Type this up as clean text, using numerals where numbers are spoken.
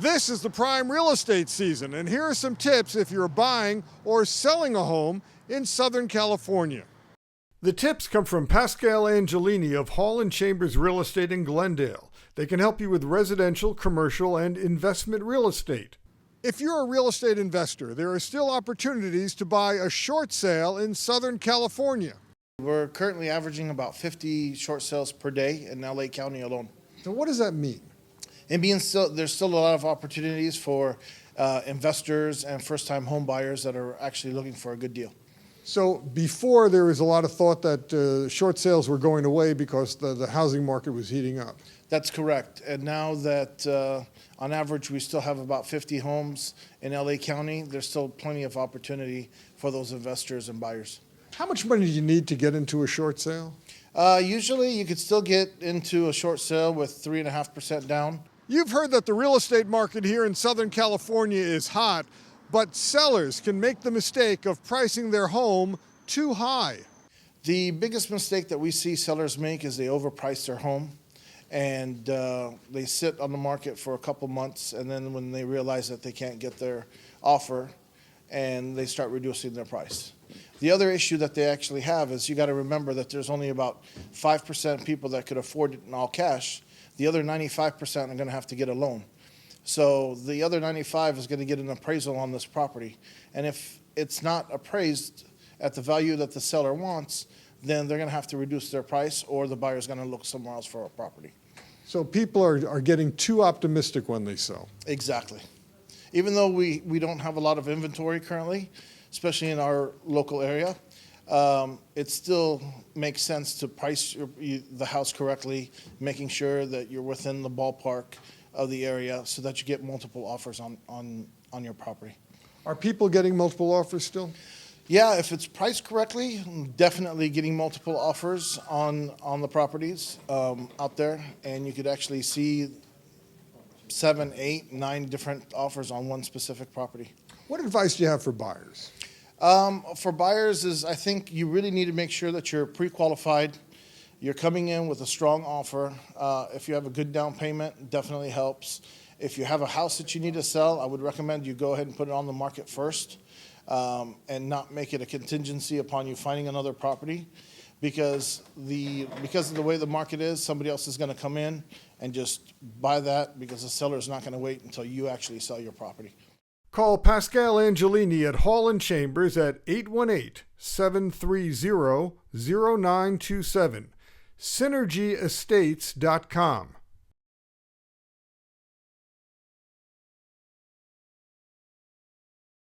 This is the prime real estate season, and here are some tips if you're buying or selling a home in Southern California. The tips come from Pascal Angelini of Hall & Chambers Real Estate in Glendale. They can help you with residential, commercial, and investment real estate. If you're a real estate investor, there are still opportunities to buy a short sale in Southern California. We're currently averaging about 50 short sales per day in LA County alone. So what does that mean? It means there's still a lot of opportunities for investors and first-time home buyers that are actually looking for a good deal. So before, there was a lot of thought that short sales were going away because the housing market was heating up. That's correct. And now that on average we still have about 50 homes in LA County, there's still plenty of opportunity for those investors and buyers. How much money do you need to get into a short sale? Usually you could still get into a short sale with 3.5% down. You've heard that the real estate market here in Southern California is hot, but sellers can make the mistake of pricing their home too high. The biggest mistake that we see sellers make is they overprice their home, and they sit on the market for a couple months, and then when they realize that they can't get their offer, and they start reducing their price. The other issue that they actually have is you got to remember that there's only about 5% people that could afford it in all cash. The other 95% are going to have to get a loan. So the other 95 is going to get an appraisal on this property. And if it's not appraised at the value that the seller wants, then they're going to have to reduce their price, or the buyer's going to look somewhere else for a property. So people are getting too optimistic when they sell. Exactly. Even though we don't have a lot of inventory currently, especially in our local area, it still makes sense to price the house correctly, making sure that you're within the ballpark of the area so that you get multiple offers on your property. Are people getting multiple offers still? Yeah, if it's priced correctly, definitely getting multiple offers on the properties out there, and you could actually see 7, 8, 9 different offers on one specific property. What advice do you have for buyers? For buyers is I think you really need to make sure that you're pre-qualified. You're coming in with a strong offer. If you have a good down payment, it definitely helps. If you have a house that you need to sell, I would recommend you go ahead and put it on the market first and not make it a contingency upon you finding another property, because of the way the market is, somebody else is going to come in and just buy that because the seller is not going to wait until you actually sell your property. Call Pascal Angelini at Hall & Chambers at 818-730-0927. SynergyEstates.com.